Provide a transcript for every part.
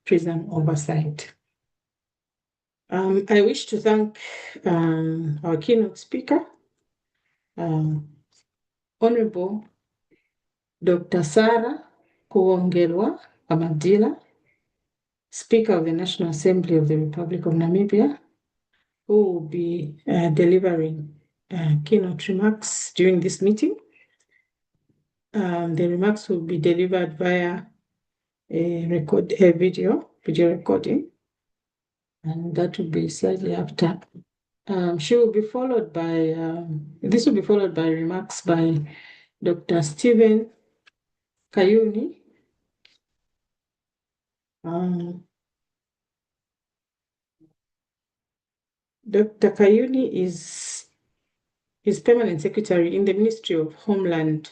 prison oversight. I wish to thank our keynote speaker, Honorable Dr. Sarah Kuongelwa Amadila, Speaker of the National Assembly of the Republic of Namibia, who will be delivering keynote remarks during this meeting. The remarks will be delivered via a video recording, and that will be slightly after. This will be followed by remarks by Dr. Stephen Kayuni, Dr. Kayuni is Permanent Secretary in the Ministry of Homeland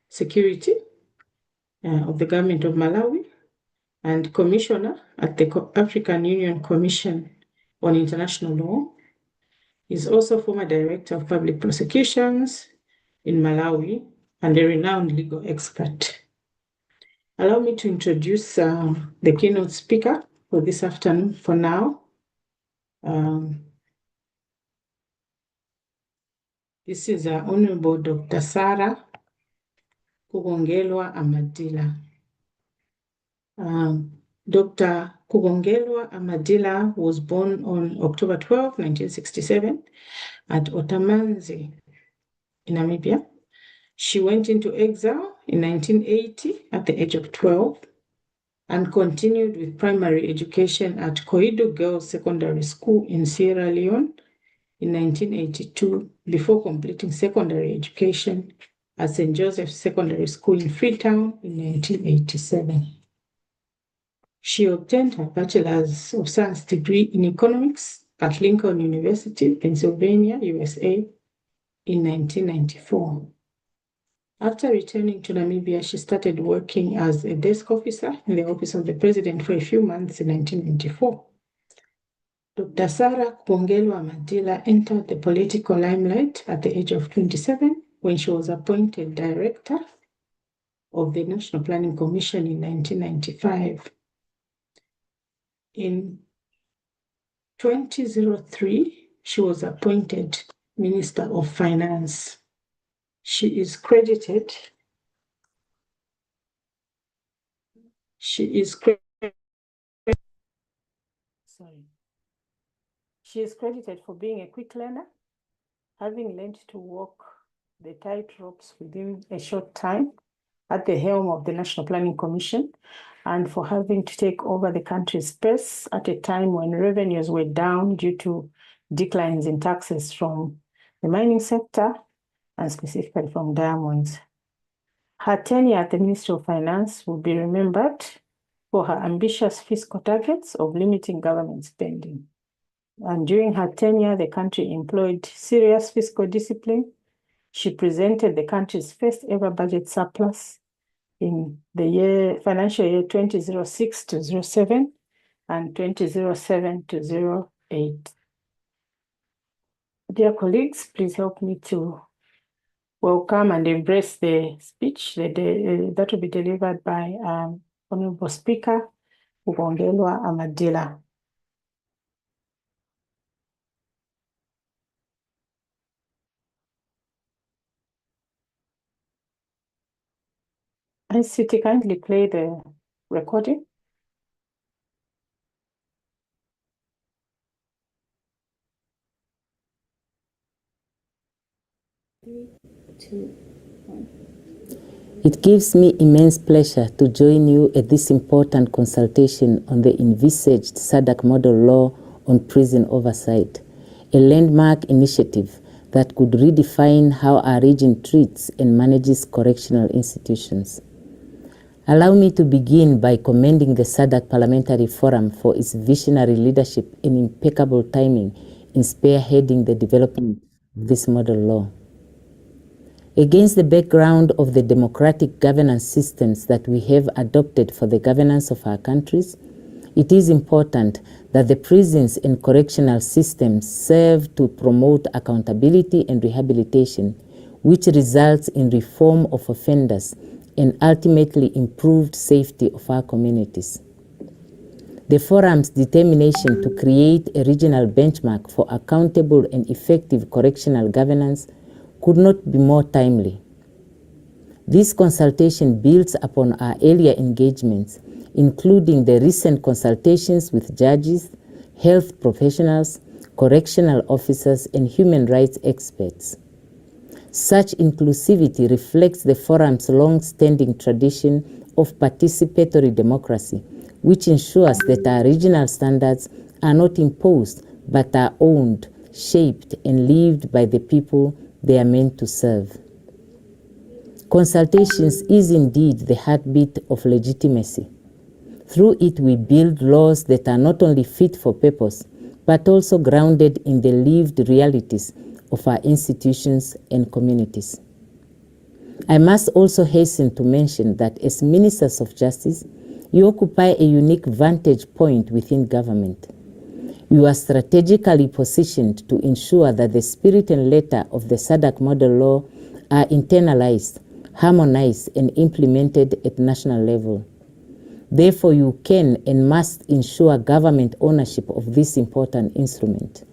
Security of the Government of Malawi and Commissioner at the African Union Commission on International Law. He's also former Director of Public Prosecutions in Malawi and a renowned legal expert. Allow me to introduce the keynote speaker for this afternoon for now. This is Honorable Dr. Sarah Kugongelwa Amadila. Dr. Kugongelwa Amadila was born on October 12, 1967 at Otamanzi in Namibia. She went into exile in 1980 at the age of 12 and continued with primary education at Koidu Girls Secondary School in Sierra Leone in 1982 before completing secondary education at St. Joseph's Secondary School in Freetown in 1987. She obtained her Bachelor's of Science degree in Economics at Lincoln University, Pennsylvania, USA in 1994. After returning to Namibia, she started working as a desk officer in the Office of the President for a few months in 1994. Dr. Sarah Kuongelwa Amadila entered the political limelight at the age of 27 when she was appointed Director of the National Planning Commission in 1995. In 2003, she was appointed Minister of Finance. She is credited for being a quick learner, having learned to walk the tightropes within a short time at the helm of the National Planning Commission, and for having to take over the country's space at a time when revenues were down due to declines in taxes from the mining sector and specifically from diamonds. Her tenure at the Ministry of Finance will be remembered for her ambitious fiscal targets of limiting government spending. And during her tenure, the country employed serious fiscal discipline. She presented the country's first ever budget surplus in the financial year 2006 to 07 and 2007 to 08. Dear colleagues, please help me to welcome and embrace the speech that will be delivered by Honorable Speaker Kugongelwa Amadila. ICT, kindly play the recording. Three, two, one. It gives me immense pleasure to join you at this important consultation on the envisaged SADC model law on prison oversight, a landmark initiative that could redefine how our region treats and manages correctional institutions. Allow me to begin by commending the SADC Parliamentary Forum for its visionary leadership and impeccable timing in spearheading the development of this model law. Against the background of the democratic governance systems that we have adopted for the governance of our countries, it is important that the prisons and correctional systems serve to promote accountability and rehabilitation, which results in reform of offenders and ultimately improved safety of our communities. The forum's determination to create a regional benchmark for accountable and effective correctional governance could not be more timely. This consultation builds upon our earlier engagements, including the recent consultations with judges, health professionals, correctional officers, and human rights experts. Such inclusivity reflects the forum's long-standing tradition of participatory democracy, which ensures that our regional standards are not imposed but are owned, shaped, and lived by the people they are meant to serve. Consultations is indeed the heartbeat of legitimacy. Through it, we build laws that are not only fit for purpose, but also grounded in the lived realities of our institutions and communities. I must also hasten to mention that as Ministers of Justice, you occupy a unique vantage point within government. You are strategically positioned to ensure that the spirit and letter of the SADC model law are internalized, harmonized, and implemented at national level. Therefore, you can and must ensure government ownership of this important instrument.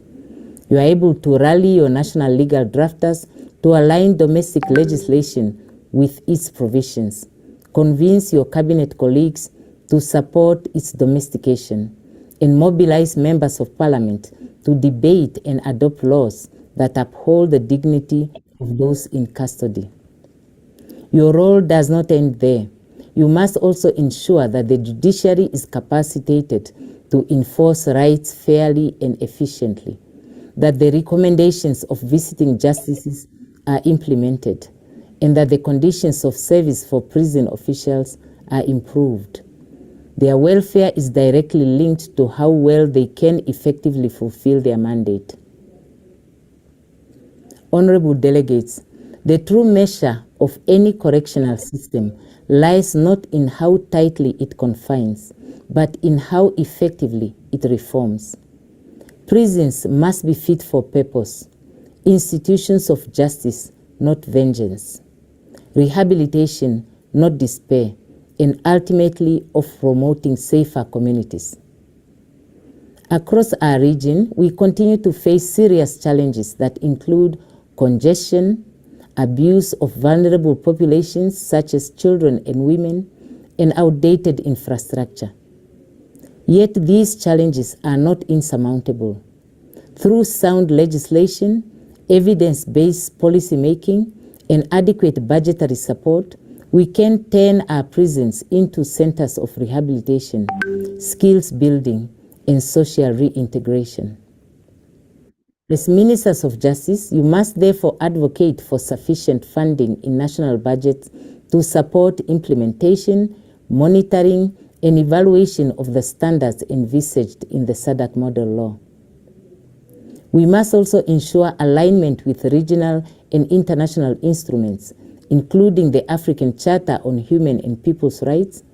You are able to rally your national legal drafters to align domestic legislation with its provisions, convince your cabinet colleagues to support its domestication, and mobilize members of parliament to debate and adopt laws that uphold the dignity of those in custody. Your role does not end there. You must also ensure that the judiciary is capacitated to enforce rights fairly and efficiently, that the recommendations of visiting justices are implemented, and that the conditions of service for prison officials are improved. Their welfare is directly linked to how well they can effectively fulfill their mandate. Honorable delegates, the true measure of any correctional system lies not in how tightly it confines, but in how effectively it reforms. Prisons must be fit for purpose, institutions of justice, not vengeance, rehabilitation, not despair, and ultimately of promoting safer communities. Across our region, we continue to face serious challenges that include congestion, abuse of vulnerable populations such as children and women, and outdated infrastructure. Yet these challenges are not insurmountable. Through sound legislation, evidence-based policy making, and adequate budgetary support, we can turn our prisons into centers of rehabilitation, skills building, and social reintegration. As Ministers of Justice, you must therefore advocate for sufficient funding in national budgets to support implementation, monitoring, and evaluation of the standards envisaged in the SADC model law. We must also ensure alignment with regional and international instruments, including the African Charter on Human and People's Rights,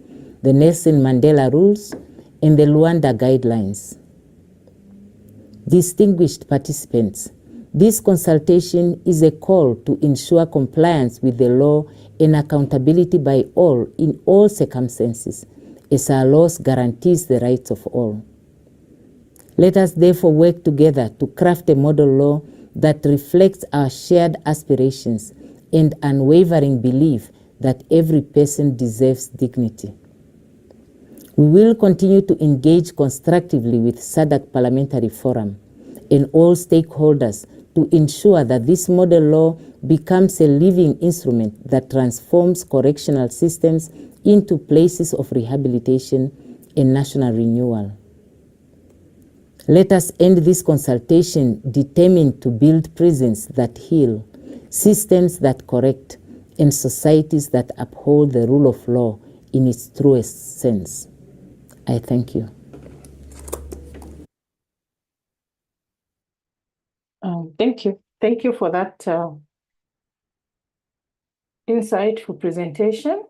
the Nelson Mandela Rules, and the Luanda Guidelines. Distinguished participants, this consultation is a call to ensure compliance with the law and accountability by all in all circumstances, as our laws guarantees the rights of all. Let us therefore work together to craft a model law that reflects our shared aspirations and unwavering belief that every person deserves dignity. We will continue to engage constructively with SADC Parliamentary Forum and all stakeholders to ensure that this model law becomes a living instrument that transforms correctional systems into places of rehabilitation and national renewal. Let us end this consultation determined to build prisons that heal, systems that correct, and societies that uphold the rule of law in its truest sense. I thank you. Thank you. Thank you for that insightful presentation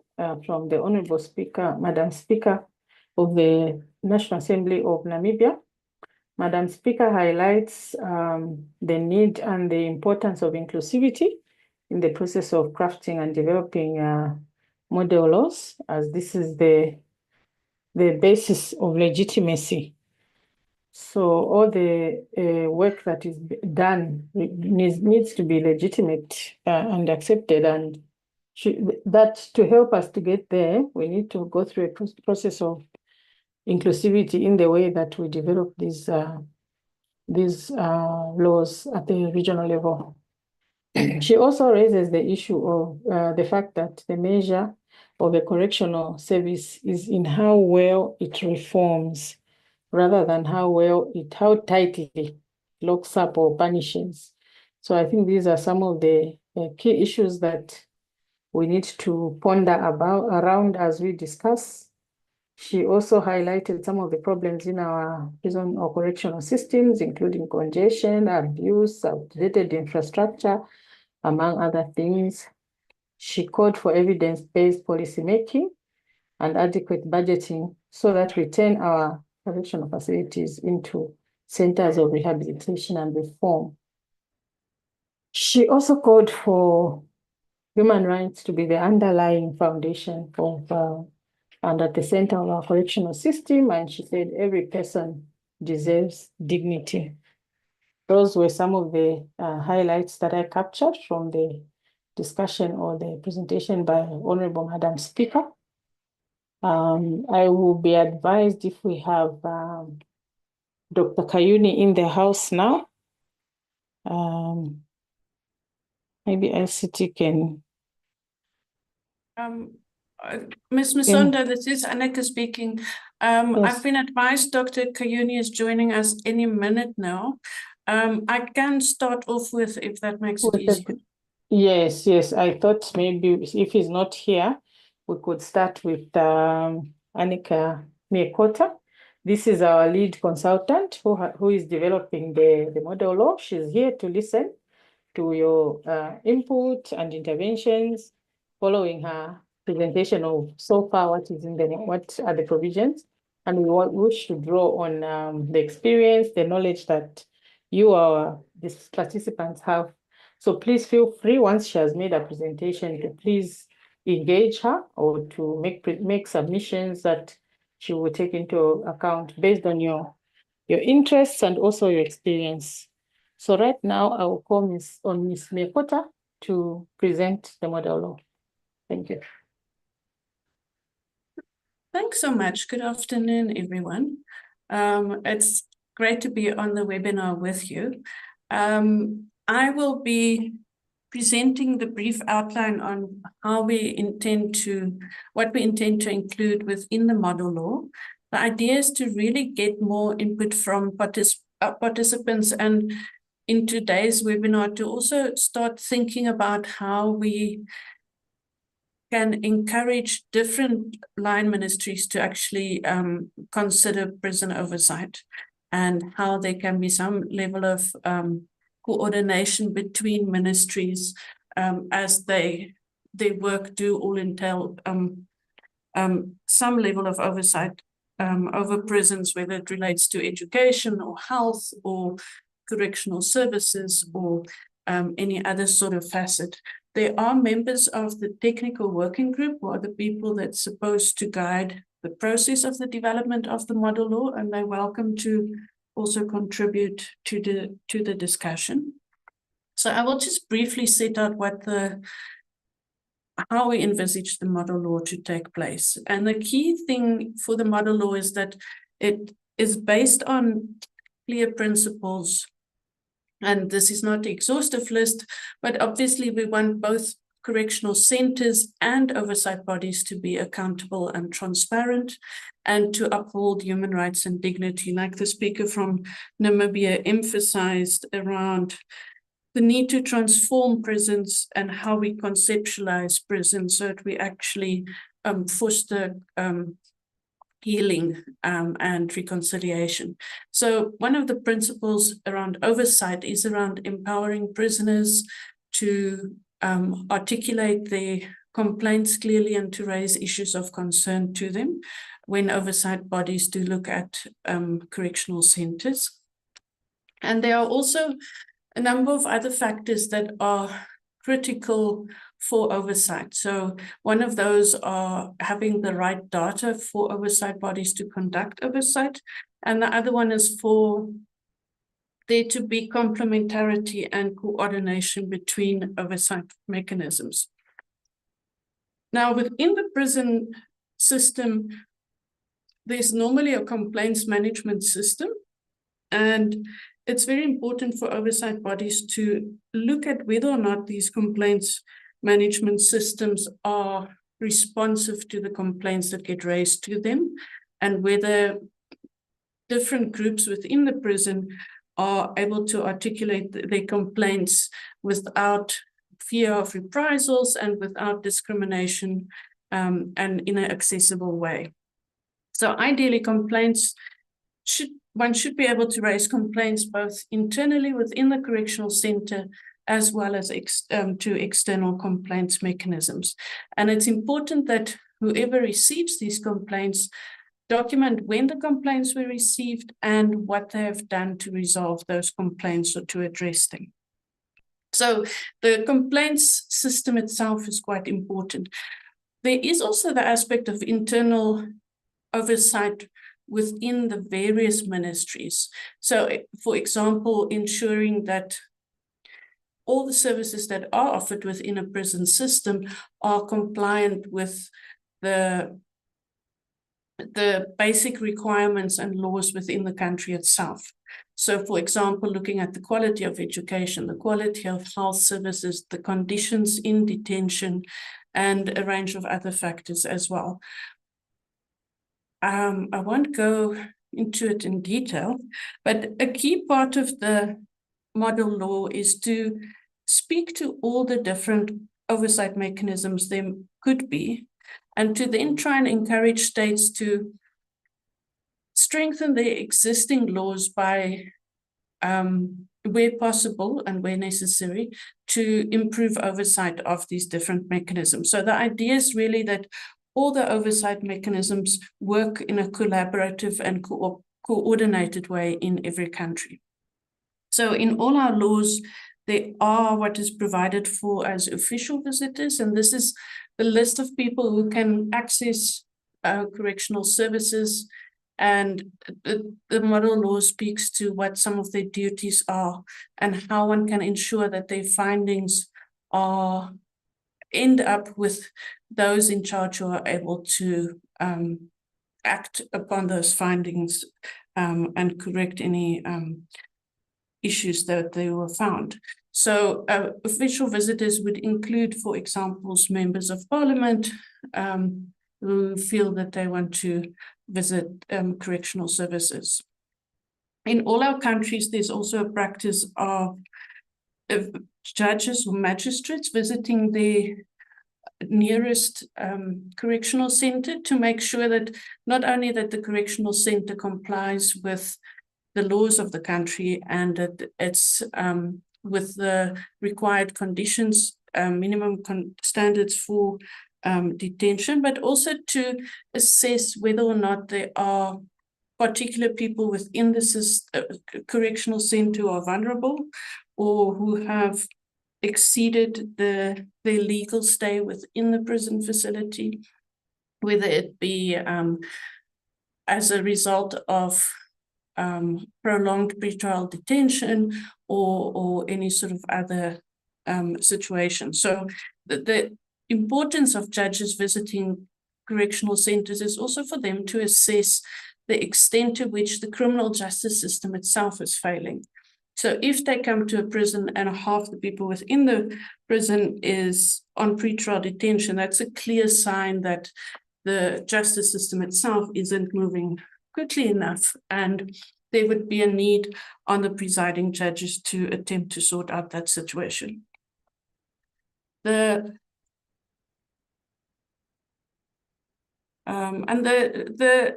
from the Honorable Speaker, Madam Speaker of the National Assembly of Namibia. Madam Speaker highlights the need and the importance of inclusivity in the process of crafting and developing model laws, as this is the the basis of legitimacy. So all the work that is done needs to be legitimate and accepted. And that to help us to get there, we need to go through a process of inclusivity in the way that we develop these laws at the regional level. She also raises the issue of the fact that the measure of a correctional service is in how well it reforms, rather than how tightly locks up or punishes. So I think these are some of the key issues that we need to ponder around as we discuss. She also highlighted some of the problems in our prison or correctional systems, including congestion, abuse, outdated infrastructure, among other things. She called for evidence-based policymaking and adequate budgeting so that we turn our correctional facilities into centers of rehabilitation and reform. She also called for human rights to be the underlying foundation of and at the center of our correctional system. And she said every person deserves dignity. Those were some of the highlights that I captured from the discussion or the presentation by Honorable Madam Speaker. I will be advised if we have Dr. Kayuni in the house now. Maybe ICT can. Ms. Musonda, this is Annika speaking. Yes. I've been advised Dr. Kayuni is joining us any minute now. I can start off with, if that makes it easier. Yes. I thought maybe if he's not here, we could start with Annika Miekota. This is our lead consultant who is developing the model law. She's here to listen to your input and interventions following her presentation of so far what are the provisions, and we wish to draw on the experience, the knowledge that you, these participants, have. So please feel free, once she has made a presentation, to please engage her or to make submissions that she will take into account based on your interests and also your experience. So right now, I will call Ms. Miekota to present the model law. Thank you. Thanks so much. Good afternoon, everyone. It's great to be on the webinar with you. I will be presenting the brief outline on what we intend to include within the model law. The idea is to really get more input from participants, and in today's webinar to also start thinking about how we can encourage different line ministries to actually consider prison oversight, and how there can be some level of coordination between ministries as their work do all entail some level of oversight over prisons, whether it relates to education or health or correctional services or any other sort of facet. There are members of the technical working group who are the people that's supposed to guide the process of the development of the model law, and they're welcome to also contribute to the discussion. So I will just briefly set out how we envisage the model law to take place. And the key thing for the model law is that it is based on clear principles. And this is not the exhaustive list, but obviously we want both correctional centers and oversight bodies to be accountable and transparent, and to uphold human rights and dignity, like the speaker from Namibia emphasized around the need to transform prisons and how we conceptualize prisons so that we actually foster healing and reconciliation. So one of the principles around oversight is around empowering prisoners to articulate their complaints clearly and to raise issues of concern to them when oversight bodies do look at correctional centers. And there are also a number of other factors that are critical for oversight. So one of those are having the right data for oversight bodies to conduct oversight. And the other one is for there to be complementarity and coordination between oversight mechanisms. Now, within the prison system, there's normally a complaints management system, and it's very important for oversight bodies to look at whether or not these complaints management systems are responsive to the complaints that get raised to them, and whether different groups within the prison are able to articulate their complaints without fear of reprisals and without discrimination, and in an accessible way. So ideally, one should be able to raise complaints both internally within the correctional center as well as to external complaints mechanisms. And it's important that whoever receives these complaints document when the complaints were received and what they have done to resolve those complaints or to address them. So the complaints system itself is quite important. There is also the aspect of internal oversight within the various ministries. So, for example, ensuring that all the services that are offered within a prison system are compliant with the basic requirements and laws within the country itself. So, for example, looking at the quality of education, the quality of health services, the conditions in detention, and a range of other factors as well. I won't go into it in detail, but a key part of the model law is to speak to all the different oversight mechanisms there could be, and to then try and encourage states to strengthen their existing laws by, where possible and where necessary, to improve oversight of these different mechanisms. So the idea is really that all the oversight mechanisms work in a collaborative and coordinated way in every country. So in all our laws, there are what is provided for as official visitors, and this is the list of people who can access correctional services, and the model law speaks to what some of their duties are and how one can ensure that their findings are end up with those in charge who are able to act upon those findings and correct any issues that they were found. So official visitors would include, for example, members of parliament who feel that they want to visit correctional services. In all our countries, there's also a practice of judges or magistrates visiting their nearest correctional center to make sure that not only that the correctional center complies with the laws of the country and that it's with the required conditions, minimum standards for detention, but also to assess whether or not there are particular people within the correctional center who are vulnerable or who have exceeded their legal stay within the prison facility, whether it be as a result of prolonged pretrial detention or any sort of other situation. So the importance of judges visiting correctional centers is also for them to assess the extent to which the criminal justice system itself is failing. So if they come to a prison and half the people within the prison is on pretrial detention, that's a clear sign that the justice system itself isn't moving quickly enough, and there would be a need on the presiding judges to attempt to sort out that situation. The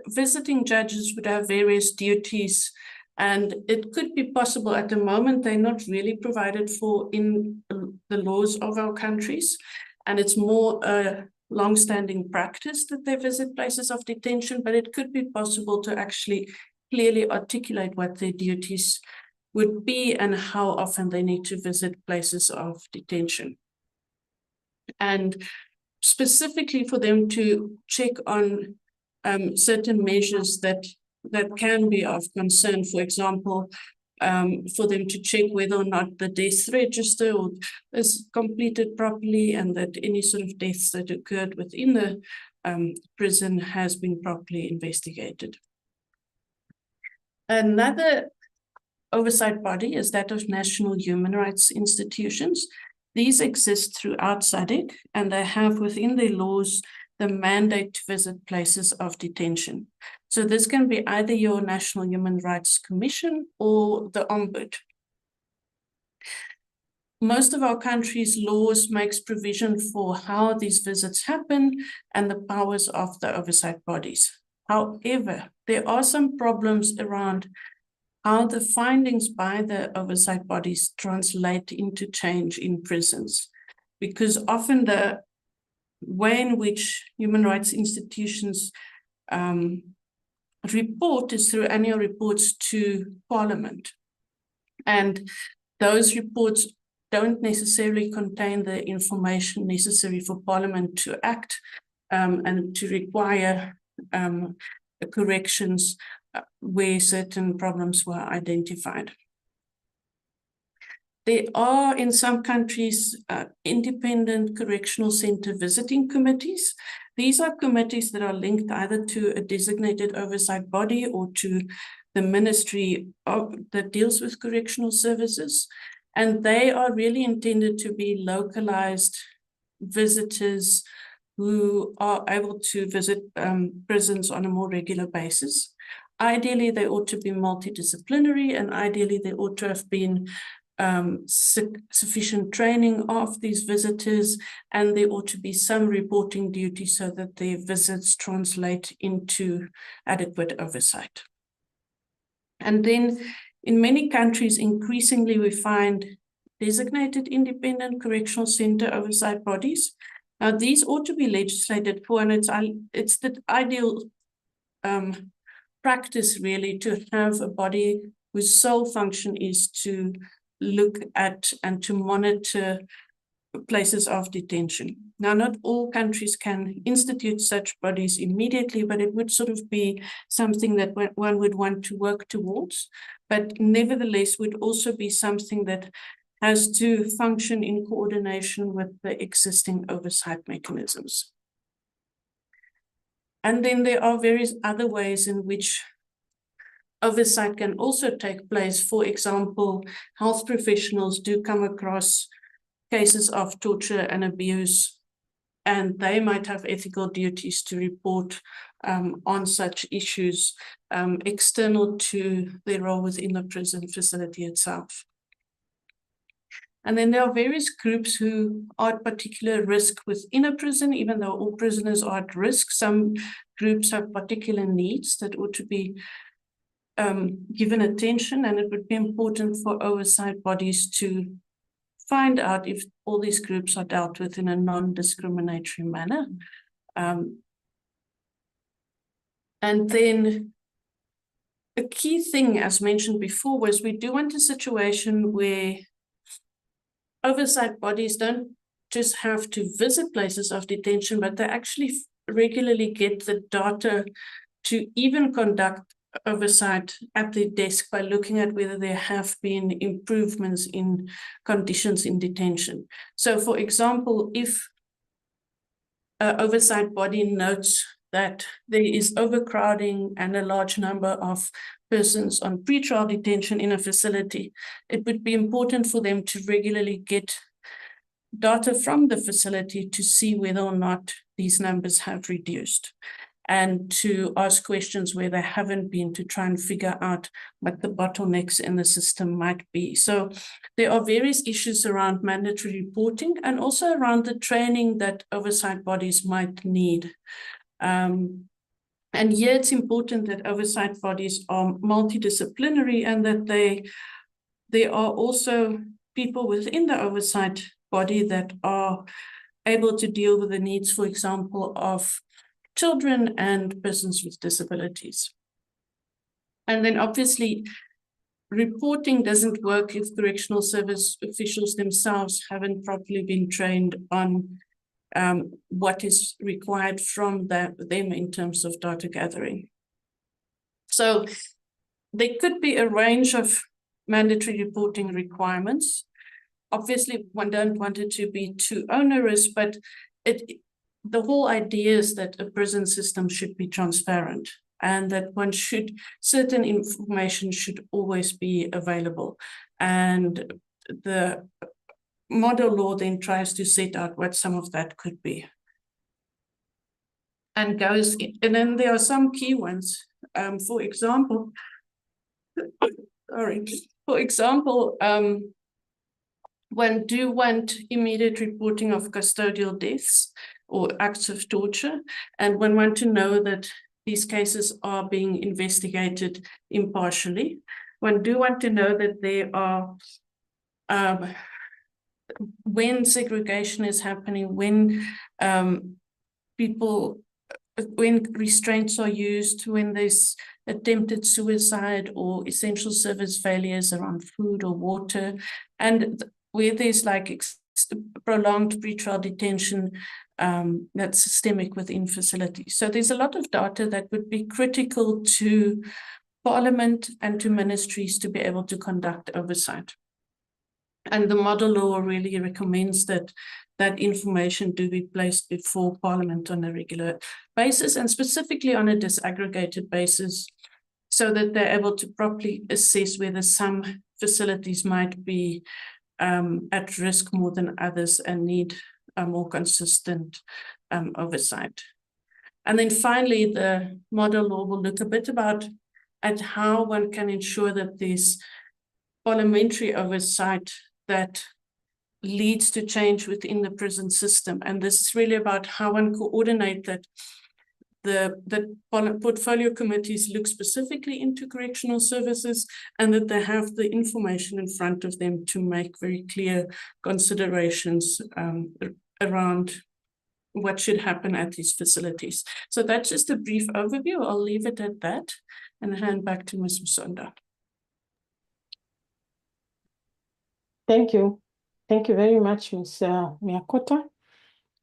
visiting judges would have various duties, and it could be possible at the moment they're not really provided for in the laws of our countries, and it's more a long-standing practice that they visit places of detention, but it could be possible to actually clearly articulate what their duties would be and how often they need to visit places of detention. and specifically for them to check on certain measures that can be of concern. For example, for them to check whether or not the death register is completed properly, and that any sort of deaths that occurred within the prison has been properly investigated. Another oversight body is that of national human rights institutions. These exist throughout SADC, and they have within their laws the mandate to visit places of detention. So this can be either your National Human Rights Commission or the Ombud. Most of our country's laws makes provision for how these visits happen and the powers of the oversight bodies. However, there are some problems around how the findings by the oversight bodies translate into change in prisons, because often the way in which human rights institutions report is through annual reports to Parliament. And those reports don't necessarily contain the information necessary for Parliament to act and to require corrections where certain problems were identified. There are, in some countries, independent correctional center visiting committees. These are committees that are linked either to a designated oversight body or to the ministry that deals with correctional services. And they are really intended to be localized visitors who are able to visit prisons on a more regular basis. Ideally, they ought to be multidisciplinary, and ideally there ought to have been sufficient training of these visitors, and there ought to be some reporting duty so that their visits translate into adequate oversight. And then in many countries, increasingly we find designated independent correctional center oversight bodies. Now, these ought to be legislated for, and it's the ideal practice really to have a body whose sole function is to look at and to monitor places of detention. Now, not all countries can institute such bodies immediately, but it would sort of be something that one would want to work towards, but nevertheless would also be something that has to function in coordination with the existing oversight mechanisms. And then there are various other ways in which oversight can also take place. For example, health professionals do come across cases of torture and abuse, and they might have ethical duties to report on such issues external to their role within the prison facility itself. And then there are various groups who are at particular risk within a prison, even though all prisoners are at risk. Some groups have particular needs that ought to be given attention, and it would be important for oversight bodies to find out if all these groups are dealt with in a non-discriminatory manner. And then a key thing, as mentioned before, was we do want a situation where oversight bodies don't just have to visit places of detention, but they actually regularly get the data to even conduct oversight at their desk by looking at whether there have been improvements in conditions in detention. So, for example, if an oversight body notes that there is overcrowding and a large number of persons on pretrial detention in a facility, it would be important for them to regularly get data from the facility to see whether or not these numbers have reduced, and to ask questions where they haven't been to try and figure out what the bottlenecks in the system might be. So there are various issues around mandatory reporting and also around the training that oversight bodies might need. And here it's important that oversight bodies are multidisciplinary and that there are also people within the oversight body that are able to deal with the needs, for example, of children and persons with disabilities. And then obviously, reporting doesn't work if correctional service officials themselves haven't properly been trained on what is required from them in terms of data gathering. So there could be a range of mandatory reporting requirements. Obviously, one don't want it to be too onerous, but the whole idea is that a prison system should be transparent and that certain information should always be available. And the model law then tries to set out what some of that could be. And then there are some key ones. For example, one do want immediate reporting of custodial deaths or acts of torture, and one want to know that these cases are being investigated impartially. One do want to know that there are, when segregation is happening, when when restraints are used, when there's attempted suicide or essential service failures around food or water, and where there's like prolonged pretrial detention that's systemic within facilities. So there's a lot of data that would be critical to Parliament and to ministries to be able to conduct oversight. And the model law really recommends that that information do be placed before Parliament on a regular basis, and specifically on a disaggregated basis, so that they're able to properly assess whether some facilities might be at risk more than others and need a more consistent oversight. And then finally, the model law will look a bit at how one can ensure that there's parliamentary oversight that leads to change within the prison system. And this is really about how one coordinate that the portfolio committees look specifically into correctional services, and that they have the information in front of them to make very clear considerations around what should happen at these facilities. So that's just a brief overview. I'll leave it at that and hand back to Ms. Msonda. Thank you. Thank you very much, Ms. Miakota.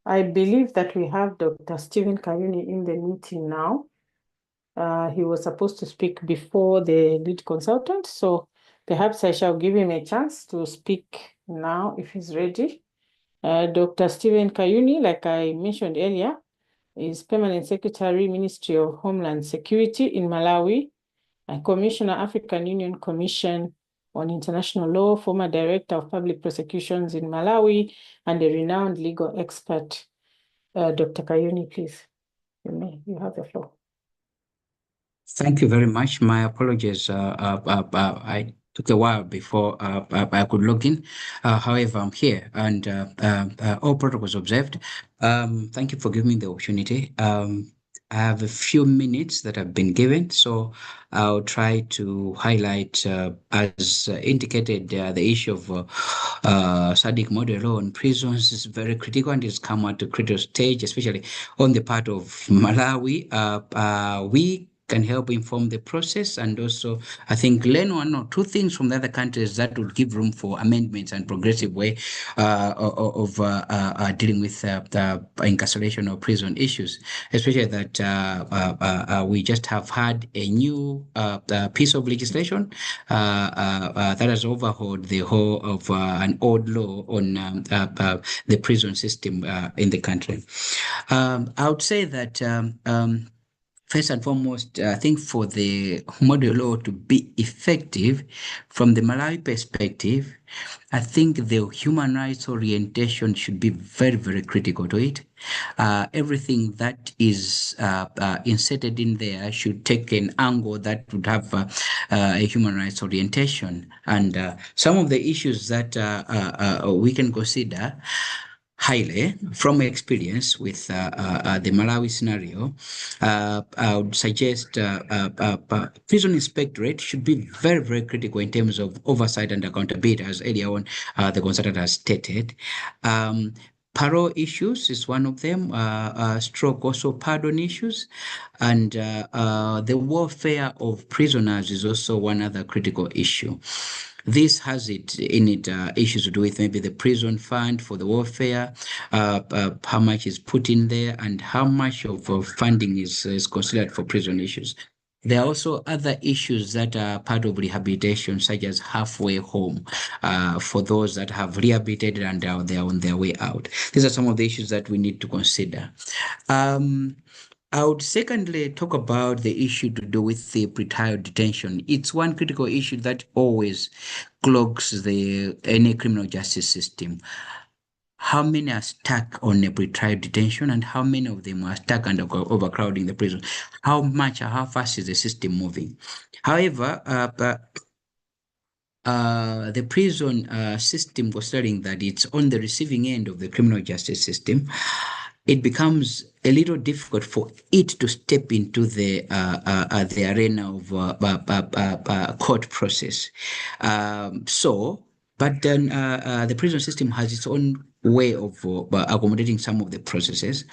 I believe that we have Dr. Stephen Kayuni in the meeting now. He was supposed to speak before the lead consultant, so perhaps I shall give him a chance to speak now if he's ready. Dr. Stephen Kayuni, like I mentioned earlier, is Permanent Secretary, Ministry of Homeland Security in Malawi, a Commissioner, African Union Commission on International Law, former Director of Public Prosecutions in Malawi, and a renowned legal expert. Dr. Kayuni, please, you have the floor. Thank you very much. My apologies. I took a while before I could log in. However, I'm here and all protocols observed. Thank you for giving me the opportunity. I have a few minutes that have been given, so I'll try to highlight, as indicated, the issue of SADC model law on prisons is very critical and it's come at a critical stage, especially on the part of Malawi. We can help inform the process and also, I think, learn one or two things from the other countries that would give room for amendments and progressive way of dealing with the incarceration or prison issues, especially that we just have had a new piece of legislation that has overhauled the whole of an old law on the prison system in the country. I would say that first and foremost, I think for the model law to be effective from the Malawi perspective, I think the human rights orientation should be very, very critical to it. Everything that is inserted in there should take an angle that would have a human rights orientation. And some of the issues that we can consider highly from experience with the Malawi scenario, I would suggest prison inspectorate should be very, very critical in terms of oversight and accountability, as earlier on the consultant has stated. Parole issues is one of them, stroke also pardon issues, and the welfare of prisoners is also one other critical issue. This has it in it issues to do with maybe the prison fund for the welfare, how much is put in there, and how much of funding is considered for prison issues. There are also other issues that are part of rehabilitation, such as halfway home, for those that have rehabilitated and they are on their way out. These are some of the issues that we need to consider. I would secondly talk about the issue to do with the pretrial detention. It's one critical issue that always clogs any criminal justice system. How many are stuck on a pretrial detention, and how many of them are stuck under overcrowding the prison? How much or how fast is the system moving? However, the prison system, considering that it's on the receiving end of the criminal justice system, it becomes a little difficult for it to step into the arena of court process. But then the prison system has its own way of accommodating some of the processes.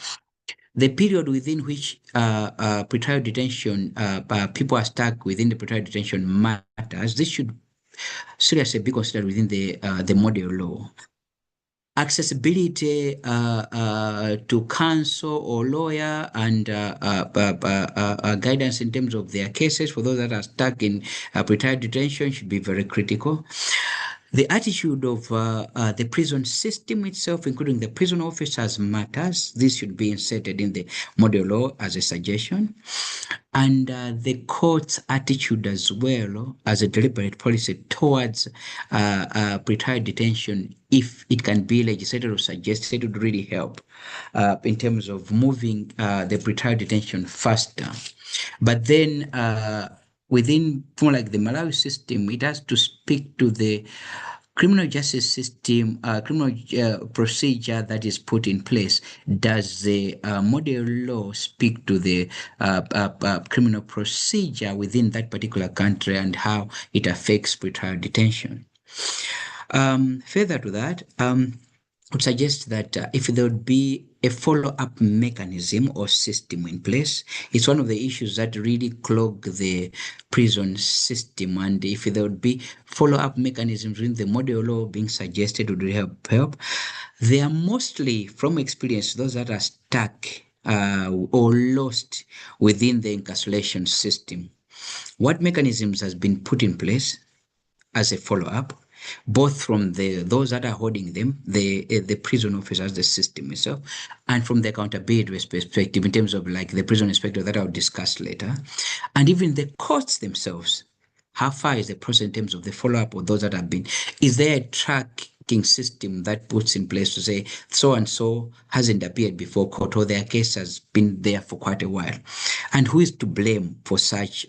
The period within which pretrial detention, people are stuck within the pretrial detention matters. This should seriously be considered within the model law. Accessibility to counsel or lawyer and guidance in terms of their cases for those that are stuck in pretrial detention should be very critical. The attitude of the prison system itself, including the prison officers, matters. This should be inserted in the model law as a suggestion. And the court's attitude as well as a deliberate policy towards pretrial detention, if it can be legislated or suggested, would really help in terms of moving the pretrial detention faster. But then within more like the Malawi system, it has to speak to the criminal justice system, criminal procedure that is put in place. Does the model law speak to the criminal procedure within that particular country and how it affects pretrial detention? Further to that, I would suggest that if there would be a follow-up mechanism or system in place, it's one of the issues that really clog the prison system. And if there would be follow-up mechanisms in the model law being suggested, would really help. They are mostly, from experience, those that are stuck or lost within the incarceration system. What mechanisms has been put in place as a follow-up, both from those that are holding them, the prison officers, the system itself, and from the accountability perspective in terms of like the prison inspector that I'll discuss later, and even the courts themselves. How far is the process in terms of the follow-up of those that have been? Is there a tracking system that puts in place to say so and so hasn't appeared before court, or their case has been there for quite a while? And who is to blame for such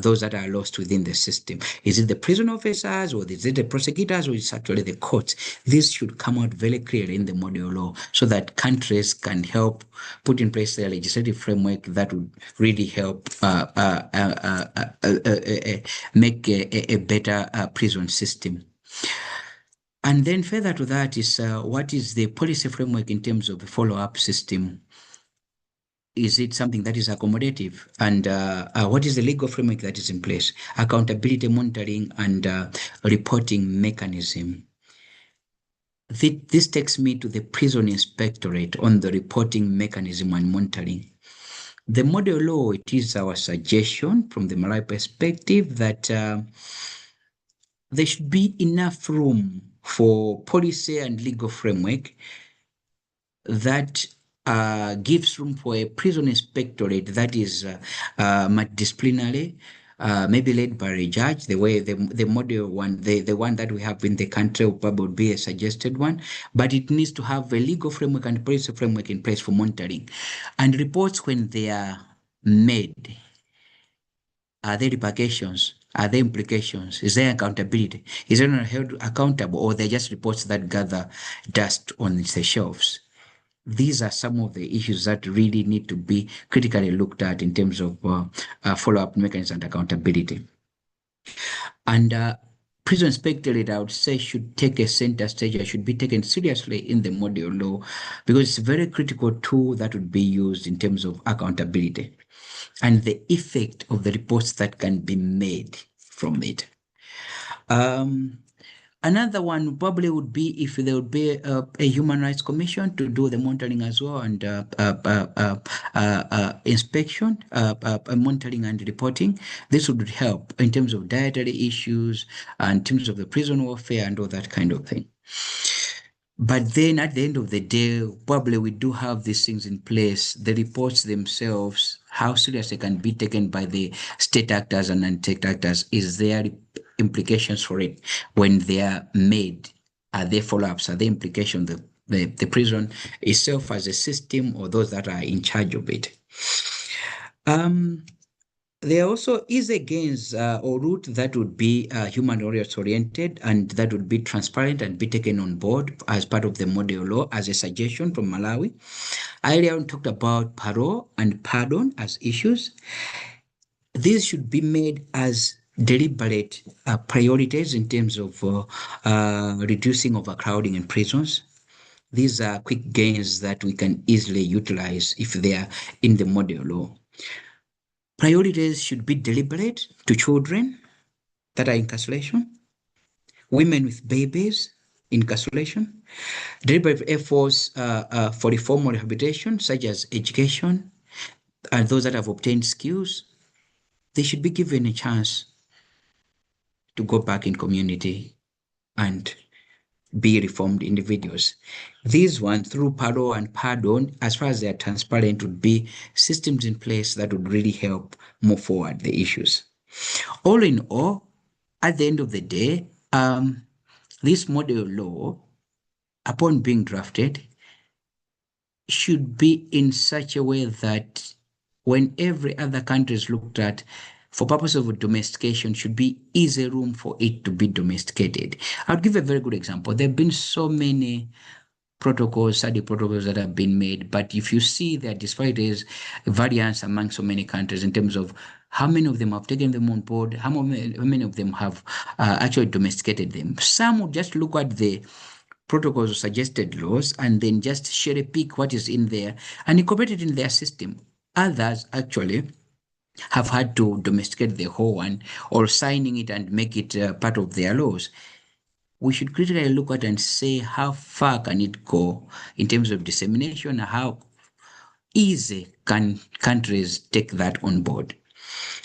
those that are lost within the system? Is it the prison officers, or is it the prosecutors, or is it actually the courts? This should come out very clearly in the model law so that countries can help put in place their legislative framework that would really help make a better prison system. And then further to that is what is the policy framework in terms of the follow-up system? Is it something that is accommodative? And what is the legal framework that is in place? Accountability, monitoring, and reporting mechanism. This takes me to the prison inspectorate on the reporting mechanism and monitoring. The model law, it is our suggestion from the Malawi perspective that there should be enough room for policy and legal framework that gives room for a prison inspectorate that is multidisciplinary, maybe led by a judge, the way the model one, the one that we have in the country will probably be a suggested one, but it needs to have a legal framework and policy framework in place for monitoring. And reports, when they are made, are there repercussions? Are there implications? Is there accountability? Is anyone held accountable, or they're just reports that gather dust on the shelves? These are some of the issues that really need to be critically looked at in terms of follow-up mechanisms and accountability. And prison inspectorate, I would say, should take a center stage. It should be taken seriously in the model law because it's a very critical tool that would be used in terms of accountability and the effect of the reports that can be made from it. Another one probably would be if there would be a human rights commission to do the monitoring as well, and inspection, monitoring and reporting. This would help in terms of dietary issues and in terms of the prison warfare and all that kind of thing. But then at the end of the day, probably we do have these things in place. The reports themselves, how serious they can be taken by the state actors and non-state actors, is there implications for it when they are made? Are there follow-ups? Are there implications the prison itself as a system or those that are in charge of it? There also is against or route that would be human rights oriented, and that would be transparent and be taken on board as part of the model law as a suggestion from Malawi. I earlier on talked about parole and pardon as issues. These should be made as deliberate priorities in terms of reducing overcrowding in prisons. These are quick gains that we can easily utilize if they are in the model law. Priorities should be deliberate to children that are in incarceration, women with babies in incarceration, deliberate efforts for reform or rehabilitation, such as education, and those that have obtained skills, they should be given a chance to go back in community and be reformed individuals. These ones, through parole and pardon, as far as they are transparent, would be systems in place that would really help move forward the issues. All in all, at the end of the day, this model law, upon being drafted, should be in such a way that when every other country is looked at for purpose of domestication, should be easy room for it to be domesticated. I'll give a very good example. There have been so many protocols, study protocols that have been made, but if you see there are disparities, variance among so many countries in terms of how many of them have taken them on board, how many of them have actually domesticated them. Some would just look at the protocols or suggested laws and then just cherry pick what is in there and incorporate it in their system. Others actually have had to domesticate the whole one or signing it and make it part of their laws. We should critically look at and say how far can it go in terms of dissemination, how easy can countries take that on board.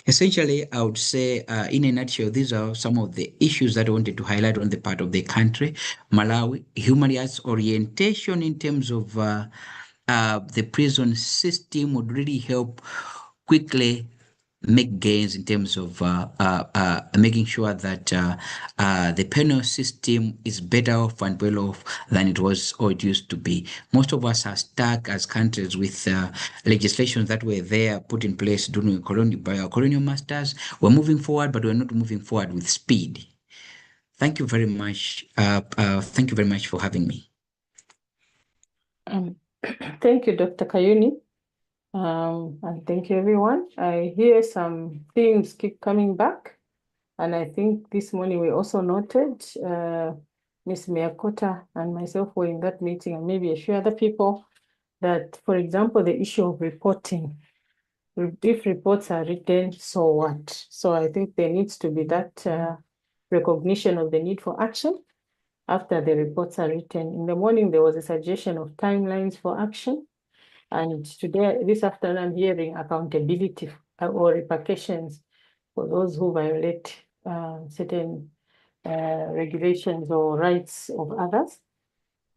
Essentially, I would say in a nutshell, these are some of the issues that I wanted to highlight on the part of the country. Malawi, human rights orientation in terms of the prison system would really help quickly make gains in terms of making sure that the penal system is better off and well off than it was or it used to be. Most of us are stuck as countries with legislations that were there put in place during by our colonial masters. We're moving forward, but we're not moving forward with speed. Thank you very much. Thank you very much for having me. Thank you, Dr. Kayuni. And thank you, everyone. I hear some themes keep coming back. And I think this morning we also noted Ms. Miyakota and myself were in that meeting, and maybe a few other people, that, for example, the issue of reporting. If reports are written, so what? So I think there needs to be that recognition of the need for action after the reports are written. In the morning, there was a suggestion of timelines for action. And today, this afternoon, I'm hearing accountability or repercussions for those who violate certain regulations or rights of others.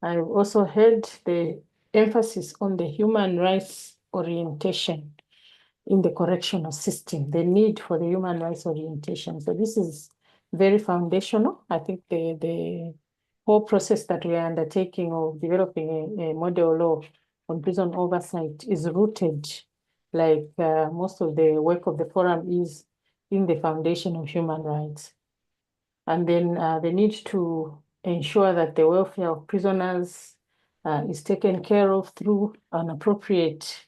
I've also heard the emphasis on the human rights orientation in the correctional system, the need for the human rights orientation. So this is very foundational. I think the whole process that we are undertaking of developing a model law on prison oversight is rooted, like most of the work of the forum is, in the foundation of human rights. And then the need to ensure that the welfare of prisoners is taken care of through an appropriate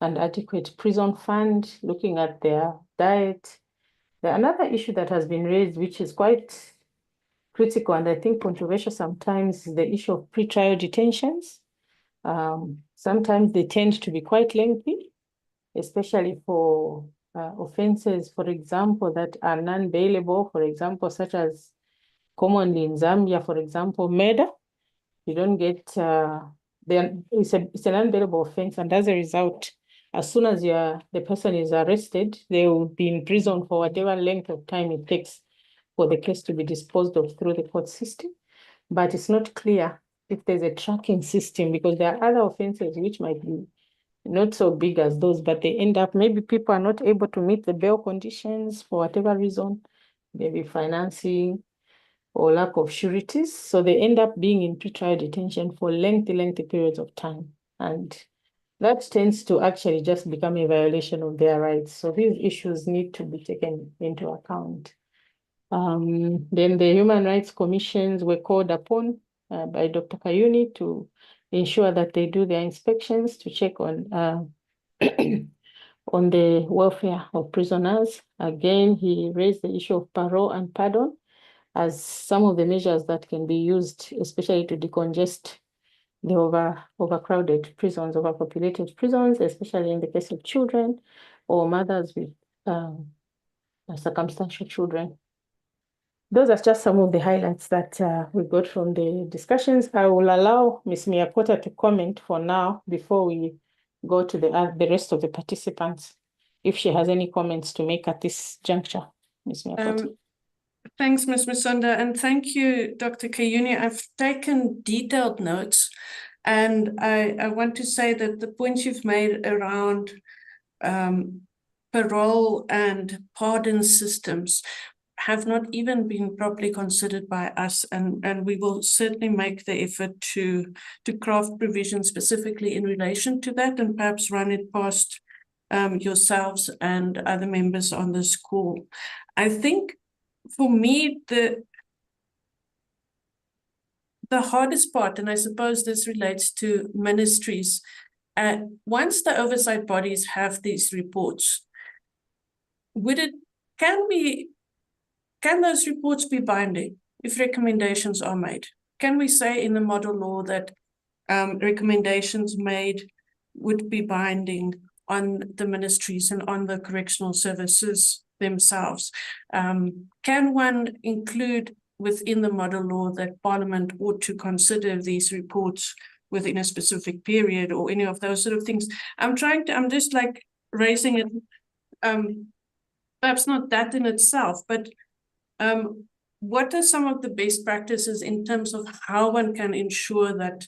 and adequate prison fund, looking at their diet. Another issue that has been raised, which is quite critical and I think controversial sometimes, is the issue of pretrial detentions. Sometimes they tend to be quite lengthy, especially for offenses, for example, that are non-bailable, for example, such as commonly in Zambia, for example, murder. You don't get, it's a non-bailable offense, and as a result, as soon as the person is arrested, they will be in prison for whatever length of time it takes for the case to be disposed of through the court system. But it's not clear if there's a tracking system, because there are other offenses which might be not so big as those, but they end up, maybe people are not able to meet the bail conditions for whatever reason, maybe financing or lack of sureties. So they end up being in pretrial detention for lengthy periods of time. And that tends to actually just become a violation of their rights. So these issues need to be taken into account. Then the Human Rights Commissions were called upon by Dr. Kayuni to ensure that they do their inspections to check on on the welfare of prisoners. Again, he raised the issue of parole and pardon as some of the measures that can be used, especially to decongest the overcrowded prisons, overpopulated prisons, especially in the case of children or mothers with circumstantial children. Those are just some of the highlights that we got from the discussions. I will allow Ms. Miyakota to comment for now before we go to the rest of the participants, if she has any comments to make at this juncture. Ms. Miyakota. Thanks, Ms. Musonda, and thank you, Dr. Kayuni. I've taken detailed notes, and I want to say that the points you've made around parole and pardon systems have not even been properly considered by us, and we will certainly make the effort to craft provisions specifically in relation to that, and perhaps run it past yourselves and other members on this call. I think for me, the hardest part, and I suppose this relates to ministries, once the oversight bodies have these reports, can those reports be binding if recommendations are made? Can we say in the model law that recommendations made would be binding on the ministries and on the correctional services themselves? Can one include within the model law that Parliament ought to consider these reports within a specific period, or any of those sort of things? I'm just like raising it, perhaps not that in itself, but what are some of the best practices in terms of how one can ensure that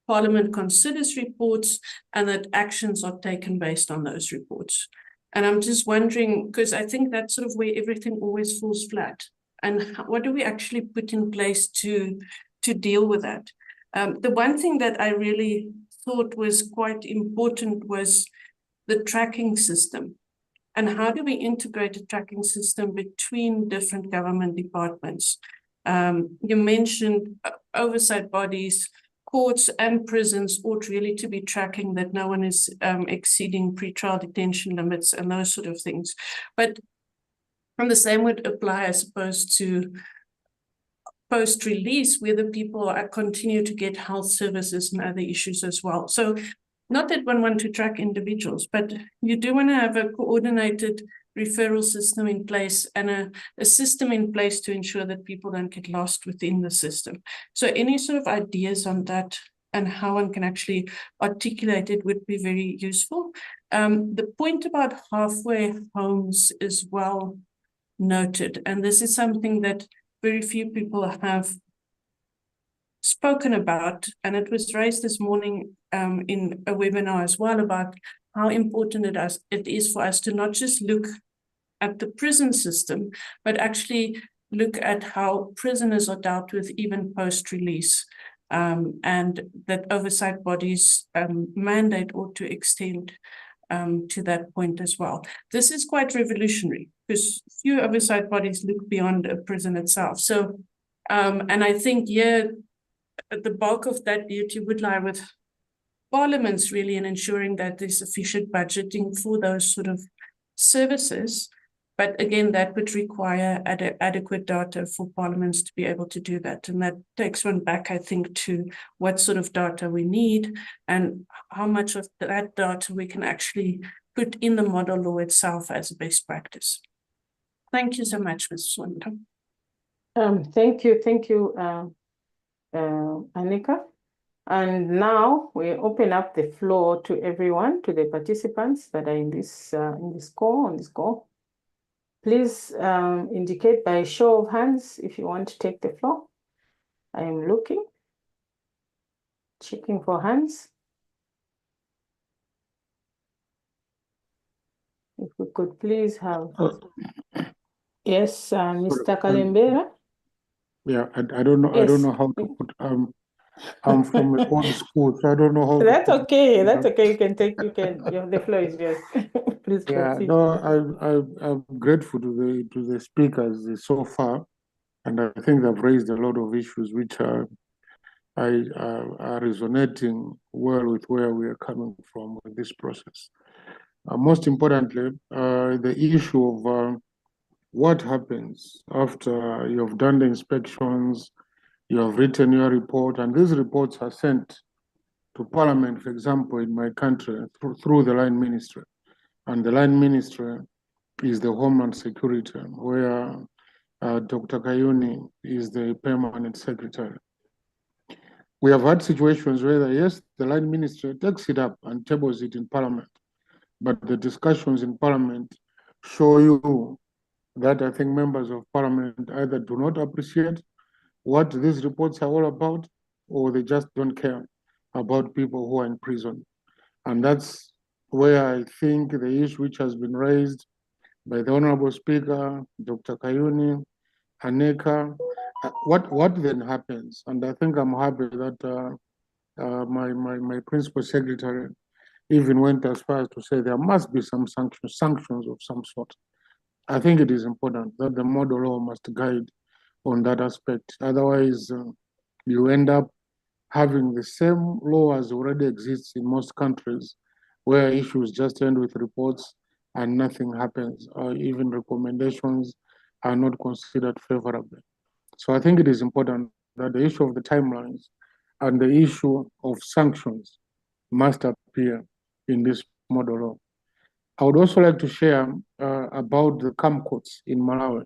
Parliament considers reports and that actions are taken based on those reports? And I'm just wondering, because I think that's sort of where everything always falls flat. And what do we actually put in place to deal with that? The one thing that I really thought was quite important was the tracking system. And how do we integrate a tracking system between different government departments? You mentioned oversight bodies, courts and prisons ought really to be tracking that no one is exceeding pretrial detention limits and those sort of things. But the same would apply, I suppose, to post-release, whether people continue to get health services and other issues as well. So not that one wants to track individuals, but you do want to have a coordinated referral system in place and a system in place to ensure that people don't get lost within the system. So any sort of ideas on that and how one can actually articulate it would be very useful. The point about halfway homes is well noted, and this is something that very few people have spoken about, and it was raised this morning in a webinar as well, about how important it is for us to not just look at the prison system, but actually look at how prisoners are dealt with even post-release, and that oversight bodies' mandate ought to extend to that point as well. This is quite revolutionary because few oversight bodies look beyond a prison itself. So, and I think, yeah, the bulk of that duty would lie with parliaments really in ensuring that there's sufficient budgeting for those sort of services. But again, that would require adequate data for parliaments to be able to do that. And that takes one back, I think, to what sort of data we need and how much of that data we can actually put in the model law itself as a best practice. Thank you so much, Ms. Swinton. Thank you, Anika. And now we open up the floor to everyone, to the participants that are in this call. Please indicate by show of hands if you want to take the floor. I am checking for hands. If we could please have, yes, Mr. Kalembera. Yeah, I don't know. Yes. I don't know how to put. I'm from the old school, so I don't know how. That's okay. That's okay. You can. The floor is yours. Please Yeah, proceed. no, I'm grateful to the speakers so far, and I think they've raised a lot of issues which are resonating well with where we are coming from with this process. Most importantly, the issue of what happens after you've done the inspections, you have written your report, and these reports are sent to Parliament, for example, in my country, through the line ministry. And the line ministry is the Homeland Security, where Dr. Kayuni is the permanent secretary. We have had situations where, yes, the line ministry takes it up and tables it in Parliament, but the discussions in Parliament show you that I think members of Parliament either do not appreciate what these reports are all about, or they just don't care about people who are in prison. And that's where I think the issue which has been raised by the Honorable Speaker, Dr. Kayuni, Aneka, what then happens? And I think I'm happy that my principal secretary even went as far as to say there must be some sanctions of some sort. I think it is important that the model law must guide on that aspect. Otherwise, you end up having the same law as already exists in most countries, where issues just end with reports and nothing happens, or even recommendations are not considered favorably. So I think it is important that the issue of the timelines and the issue of sanctions must appear in this model law. I would also like to share about the camp courts in Malawi.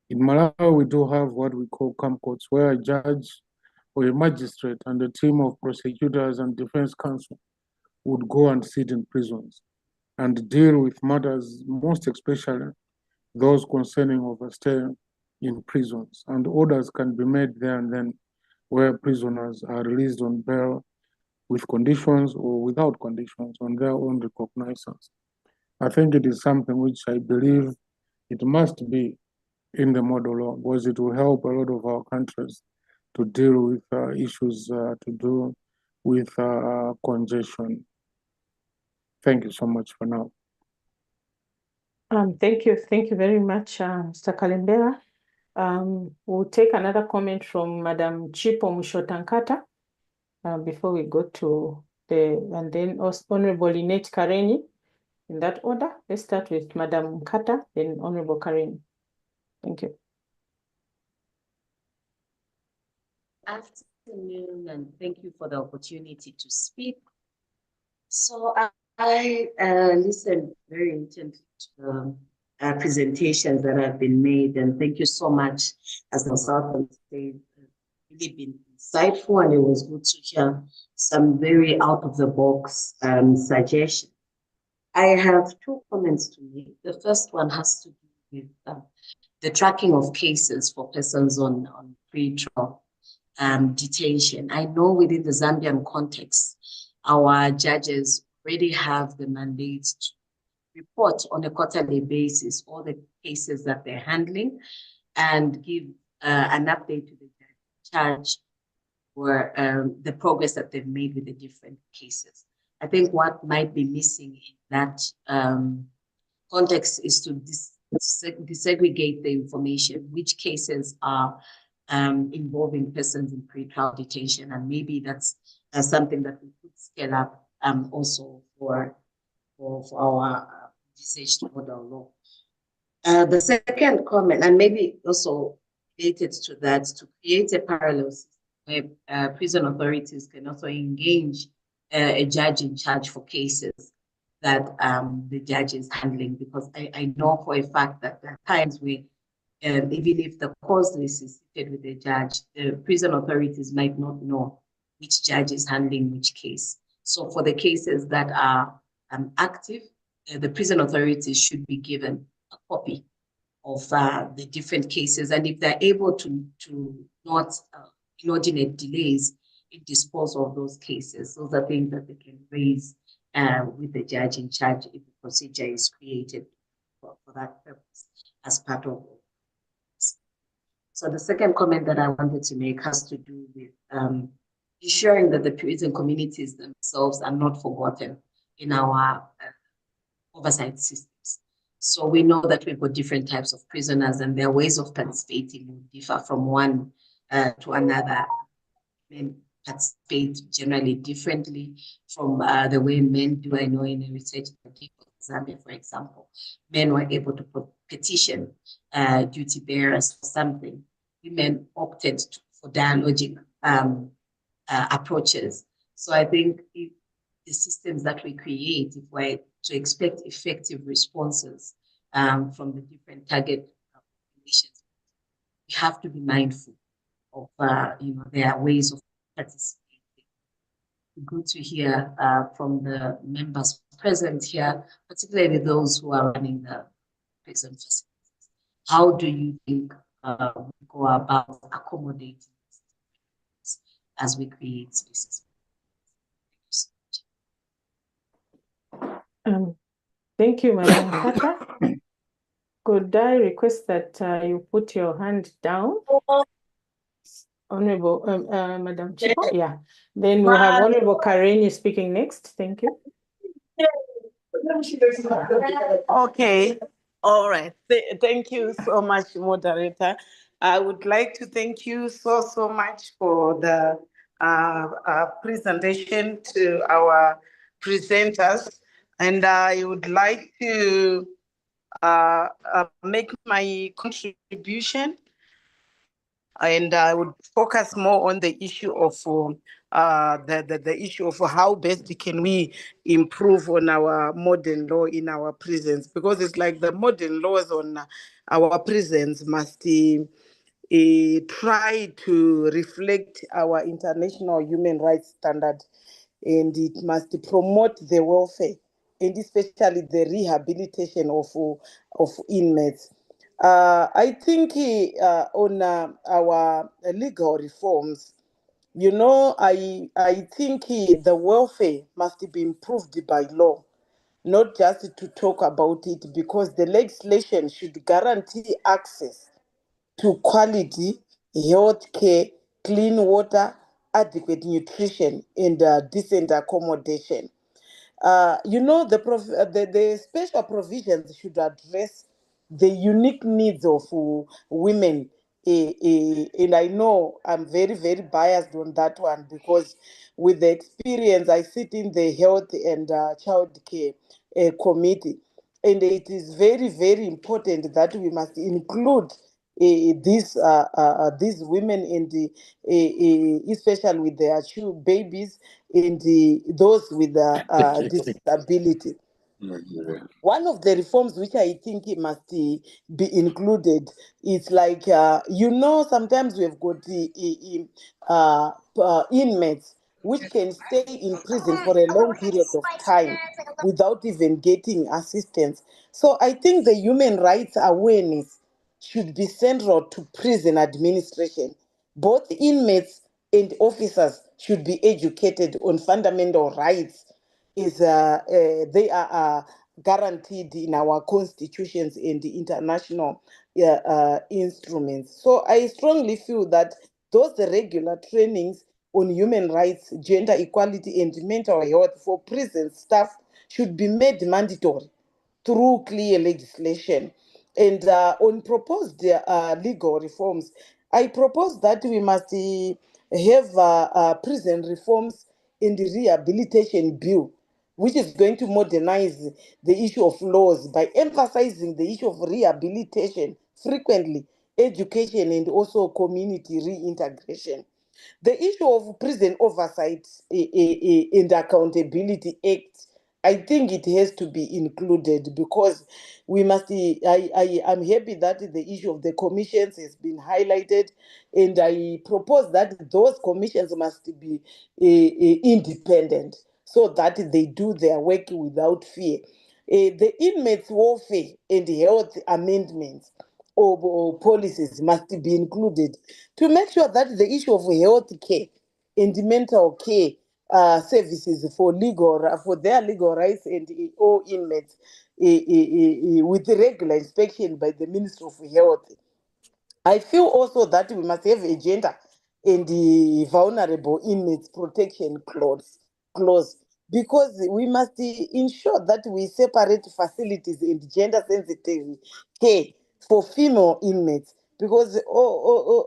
In Malawi, we do have what we call camp courts, where a judge or a magistrate and a team of prosecutors and defense counsel would go and sit in prisons and deal with matters, most especially those concerning overstay in prisons. And orders can be made there and then, where prisoners are released on bail with conditions or without conditions on their own recognizance. I think it is something which I believe it must be in the model law, because it will help a lot of our countries to deal with issues to do with congestion. Thank you so much for now. Thank you very much, Mr. Kalembera. We'll take another comment from Madam Chipo Mushotankata before we go to and then Honorable Lynette Kareni. In that order, let's start with Madam Nkata, then Honorable Kareni. Thank you. Afternoon, and thank you for the opportunity to speak. So I listened very intently to the presentations that have been made, and thank you so much. As the consultant said, really been insightful, and it was good to hear some very out of the box suggestions. I have two comments to make. The first one has to do with the tracking of cases for persons on pre-trial detention. I know within the Zambian context, our judges already have the mandate to report on a quarterly basis all the cases that they're handling and give an update to the judge for the progress that they've made with the different cases. I think what might be missing in that context is to desegregate the information, which cases are involving persons in pre-trial detention, and maybe that's something that we could scale up also for our envisaged model law. The second comment, and maybe also related to that, to create a parallel system where prison authorities can also engage a judge in charge for cases that the judge is handling, because I know for a fact that there are times where even if the cause list is seated with the judge, the prison authorities might not know which judge is handling which case. So for the cases that are active, the prison authorities should be given a copy of the different cases. And if they're able to not inordinate delays in disposal of those cases, those are things that they can raise with the judge in charge if the procedure is created for that purpose as part of it. So the second comment that I wanted to make has to do with ensuring that the prison communities themselves are not forgotten in our oversight systems. So we know that we've got different types of prisoners, and their ways of participating will differ from one to another. Men participate generally differently from the way men do. I know in a research study for Zambia, for example, men were able to petition duty bearers for something. Women opted for dialogic approaches. So I think if the systems that we create, if we're to expect effective responses from the different target populations, we have to be mindful of their ways of participating. Good to hear from the members present here, particularly those who are running the prison facilities. How do you think we go about accommodating as we create spaces? Thank you, Madam Kata. Could I request that you put your hand down? Honorable Madam Chico, yeah. Then we'll have Honorable Kareni speaking next. Thank you. Okay, all right. Thank you so much, moderator. I would like to thank you so much for the presentation to our presenters, and I would like to make my contribution, and I would focus more on the issue of the issue of how best can we improve on our modern law in our prisons, because it's like the modern laws on our prisons must try to reflect our international human rights standard, and it must promote the welfare and especially the rehabilitation of inmates. I think on our legal reforms, I think the welfare must be improved by law, not just to talk about it, because the legislation should guarantee access to quality health care, clean water, adequate nutrition, and decent accommodation. The special provisions should address the unique needs of women. And I know I'm very biased on that one, because with the experience, I sit in the health and child care committee. And it is very important that we must include these women in the especially with their babies, in those with disability. One of the reforms which I think it must be included is like sometimes we have got inmates which can stay in prison for a long period of time without even getting assistance. So I think the human rights awareness should be central to prison administration. Both inmates and officers should be educated on fundamental rights, they are guaranteed in our constitutions and the international instruments. So I strongly feel that those regular trainings on human rights, gender equality, and mental health for prison staff should be made mandatory through clear legislation. And on proposed legal reforms, I propose that we must have prison reforms in the rehabilitation bill, which is going to modernize the issue of laws by emphasizing the issue of rehabilitation, frequently education, and also community reintegration. The issue of prison oversight and accountability act I think it has to be included because we must. I'm happy that the issue of the commissions has been highlighted, and I propose that those commissions must be independent so that they do their work without fear. The inmates welfare and health amendments or policies must be included to make sure that the issue of health care and mental care services for their legal rights and all inmates with regular inspection by the Ministry of Health. I feel also that we must have a gender and the vulnerable inmates protection clause because we must ensure that we separate facilities and gender sensitive care for female inmates because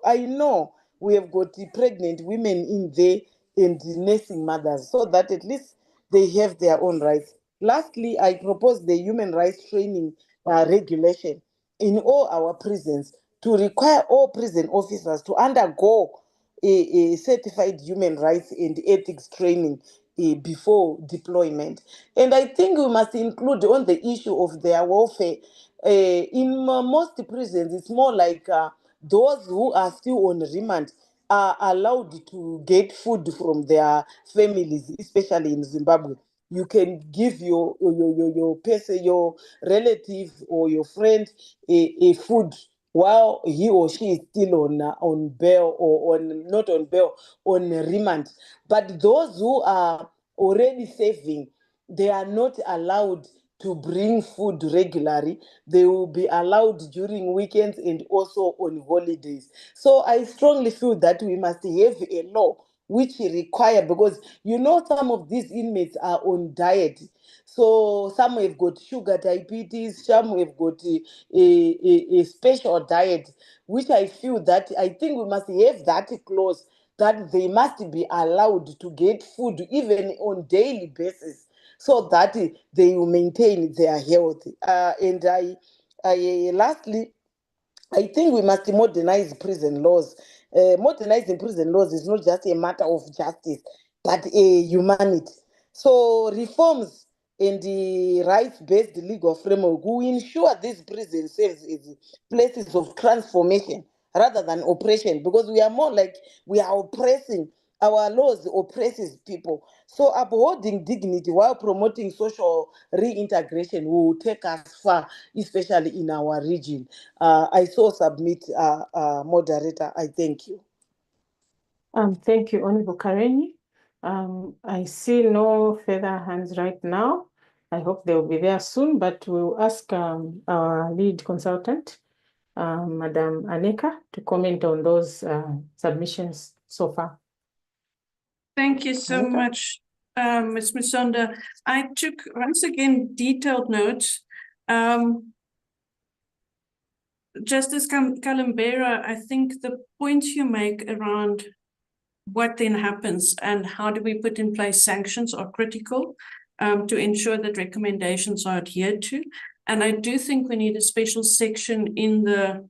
I know we have got pregnant women in there and nursing mothers so that at least they have their own rights. Lastly, I propose the human rights training regulation in all our prisons to require all prison officers to undergo a certified human rights and ethics training before deployment. And I think we must include on the issue of their welfare. In most prisons, it's more like those who are still on remand are allowed to get food from their families, especially in Zimbabwe. You can give your person, your relative or your friend a food while he or she is still on bail or on not on bail, on remand. But those who are already serving, they are not allowed to bring food regularly. They will be allowed during weekends and also on holidays. So I strongly feel that we must have a law which require, because you know some of these inmates are on diet. So some have got sugar diabetes, some have got a special diet, which I feel that I think we must have that clause that they must be allowed to get food even on daily basis so that they will maintain their health. And lastly, I think we must modernize prison laws. Modernizing prison laws is not just a matter of justice, but a humanity. So reforms in the rights-based legal framework will ensure these prisons serve as places of transformation rather than oppression, because we are more like we are oppressing. Our laws oppresses people. So upholding dignity while promoting social reintegration will take us far, especially in our region. I so submit, moderator. I thank you. Thank you, Honorable Kareni. I see no further hands right now. I hope they'll be there soon, but we'll ask our lead consultant, Madam Aneka, to comment on those submissions so far. Thank you so much, Ms. Musonda. I took, once again, detailed notes. Justice Kalambera, I think the points you make around what then happens and how do we put in place sanctions are critical to ensure that recommendations are adhered to. And I do think we need a special section in the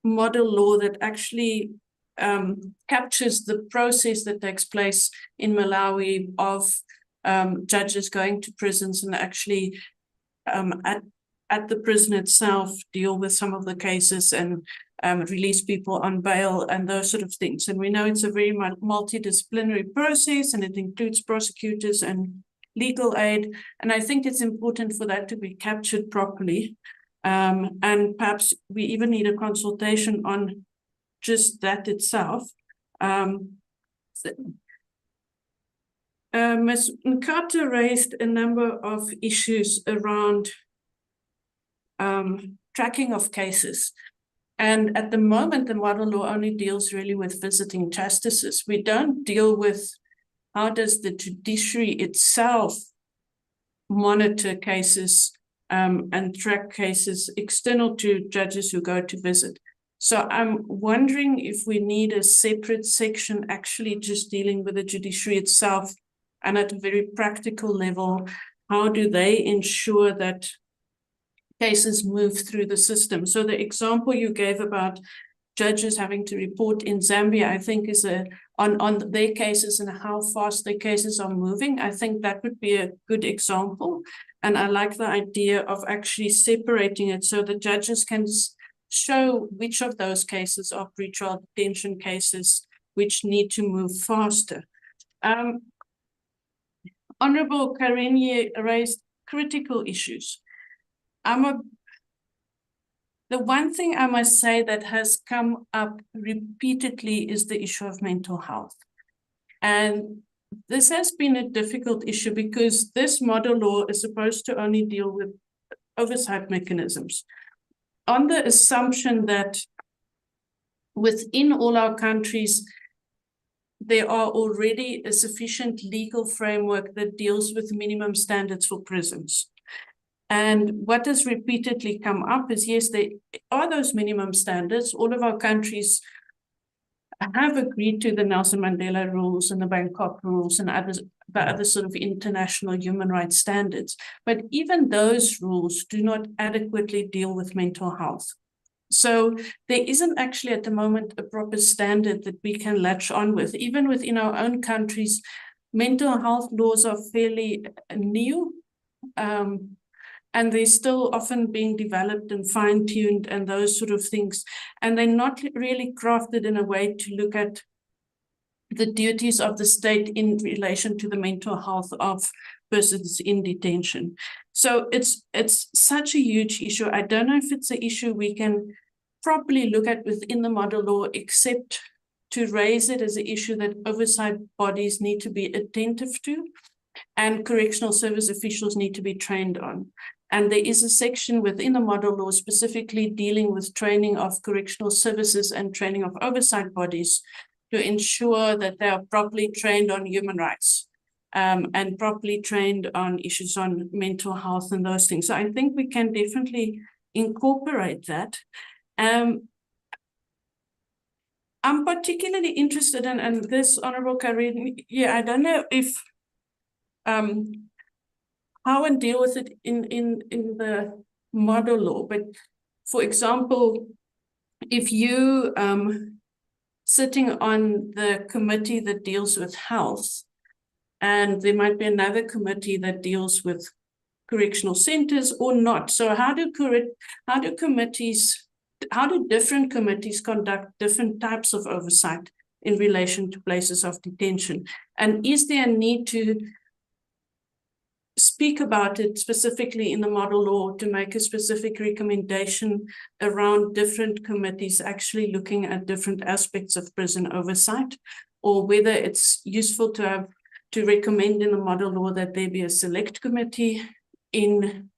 model law that actually captures the process that takes place in Malawi of judges going to prisons and actually at the prison itself deal with some of the cases and release people on bail and those sort of things. And we know it's a very multidisciplinary process, and it includes prosecutors and legal aid. And I think it's important for that to be captured properly. And perhaps we even need a consultation on just that itself. Ms. Nkata raised a number of issues around tracking of cases. And at the moment, the model law only deals really with visiting justices. We don't deal with how does the judiciary itself monitor cases and track cases external to judges who go to visit. So I'm wondering if we need a separate section actually just dealing with the judiciary itself, and at a very practical level, how do they ensure that cases move through the system? So the example you gave about judges having to report in Zambia, I think is a on their cases and how fast their cases are moving. I think that would be a good example. And I like the idea of actually separating it so the judges can show which of those cases are pretrial detention cases which need to move faster. Honorable Karenye raised critical issues. The one thing I must say that has come up repeatedly is the issue of mental health. And this has been a difficult issue because this model law is supposed to only deal with oversight mechanisms, on the assumption that within all our countries, there are already a sufficient legal framework that deals with minimum standards for prisons. And what has repeatedly come up is, yes, there are those minimum standards. All of our countries have agreed to the Nelson Mandela rules and the Bangkok rules and the other sort of international human rights standards. But even those rules do not adequately deal with mental health. So there isn't actually at the moment a proper standard that we can latch on with. Even within our own countries, mental health laws are fairly new. And they're still often being developed and fine-tuned and those sort of things. And they're not really crafted in a way to look at the duties of the state in relation to the mental health of persons in detention. So it's such a huge issue. I don't know if it's an issue we can properly look at within the model law, except to raise it as an issue that oversight bodies need to be attentive to and correctional service officials need to be trained on. And there is a section within the model law specifically dealing with training of correctional services and training of oversight bodies to ensure that they are properly trained on human rights and properly trained on issues on mental health and those things. So I think we can definitely incorporate that. I'm particularly interested in this, Honorable Karen. Yeah, I don't know if how and deal with it in the model law. But for example, if you sitting on the committee that deals with health, and there might be another committee that deals with correctional centers or not. So how do different committees conduct different types of oversight in relation to places of detention? And is there a need to speak about it specifically in the model law to make a specific recommendation around different committees actually looking at different aspects of prison oversight, or whether it's useful to recommend in the model law that there be a select committee in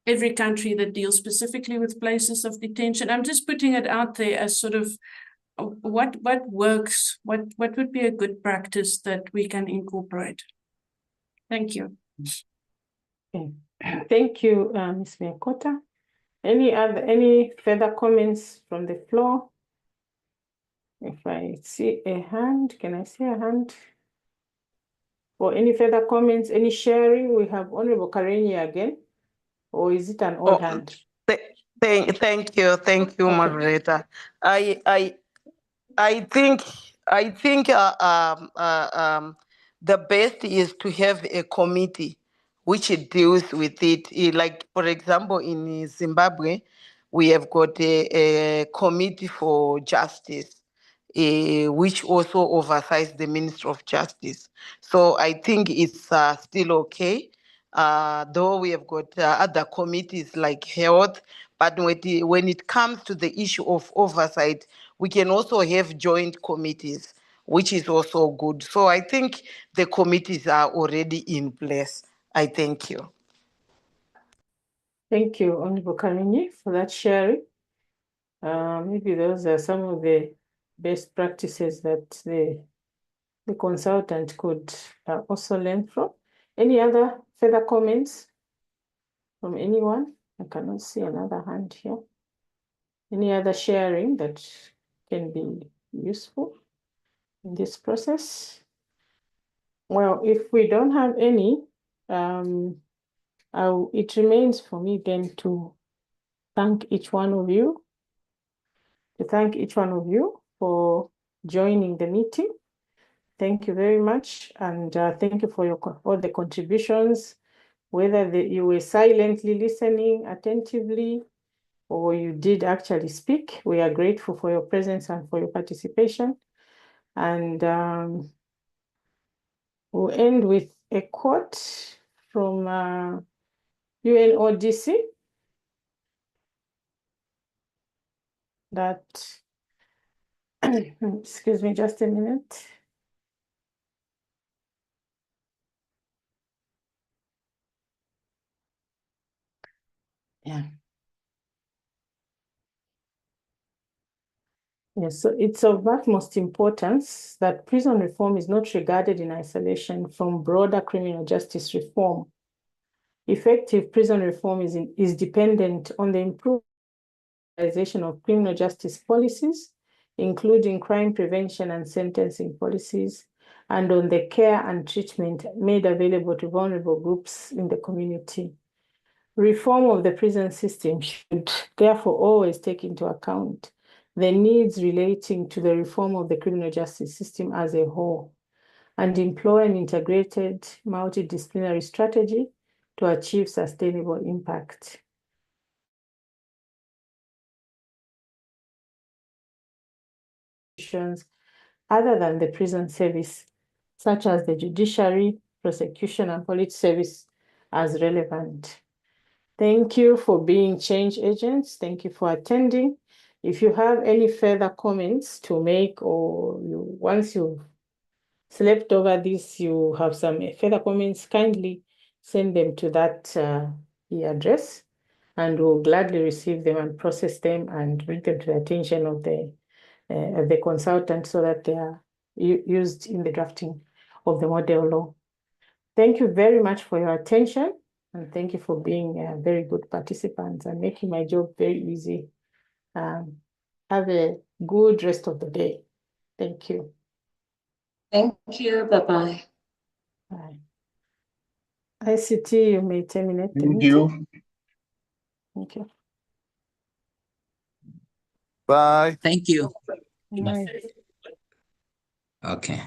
every country that deals specifically with places of detention? I'm just putting it out there as sort of what works, what would be a good practice that we can incorporate. Thank you. Okay. Thank you, Ms. Miyakota. Any further comments from the floor? If I see a hand, can I see a hand? For any further comments, any sharing? We have Honorable Karenye again, or is it an old hand? Thank you, okay. Moderator. I think the best is to have a committee which deals with it. Like, for example, in Zimbabwe, we have got a committee for justice, which also oversights the Ministry of Justice. So I think it's still okay, though we have got other committees like health, but when it comes to the issue of oversight, we can also have joint committees, which is also good. So I think the committees are already in place. I thank you. Thank you, Honorable Karenye, for that sharing. Maybe those are some of the best practices that the consultant could also learn from. Any other further comments from anyone? I cannot see another hand here. Any other sharing that can be useful in this process? Well, if we don't have any, it remains for me then to thank each one of you for joining the meeting. Thank you very much, and thank you for all the contributions, whether you were silently listening attentively or you did actually speak. We are grateful for your presence and for your participation. And we'll end with a quote from UNODC that, excuse me, just a minute. Yeah. Yes, so it's of utmost importance that prison reform is not regarded in isolation from broader criminal justice reform. Effective prison reform is dependent on the improvement of criminal justice policies, including crime prevention and sentencing policies, and on the care and treatment made available to vulnerable groups in the community. Reform of the prison system should therefore always take into account the needs relating to the reform of the criminal justice system as a whole, and employ an integrated multidisciplinary strategy to achieve sustainable impact. Other than the prison service, such as the judiciary, prosecution, and police service as relevant. Thank you for being change agents. Thank you for attending. If you have any further comments to make, or once you've slept over this, you have some further comments, kindly send them to that address, and we'll gladly receive them and process them and bring them to the attention of the consultant so that they are used in the drafting of the model law. Thank you very much for your attention, and thank you for being very good participants and making my job very easy. Have a good rest of the day. Thank you. Thank you. Bye-bye. Bye. ICT, you may terminate the Thank meeting. you. Thank you. Bye. Thank you. Bye. Okay.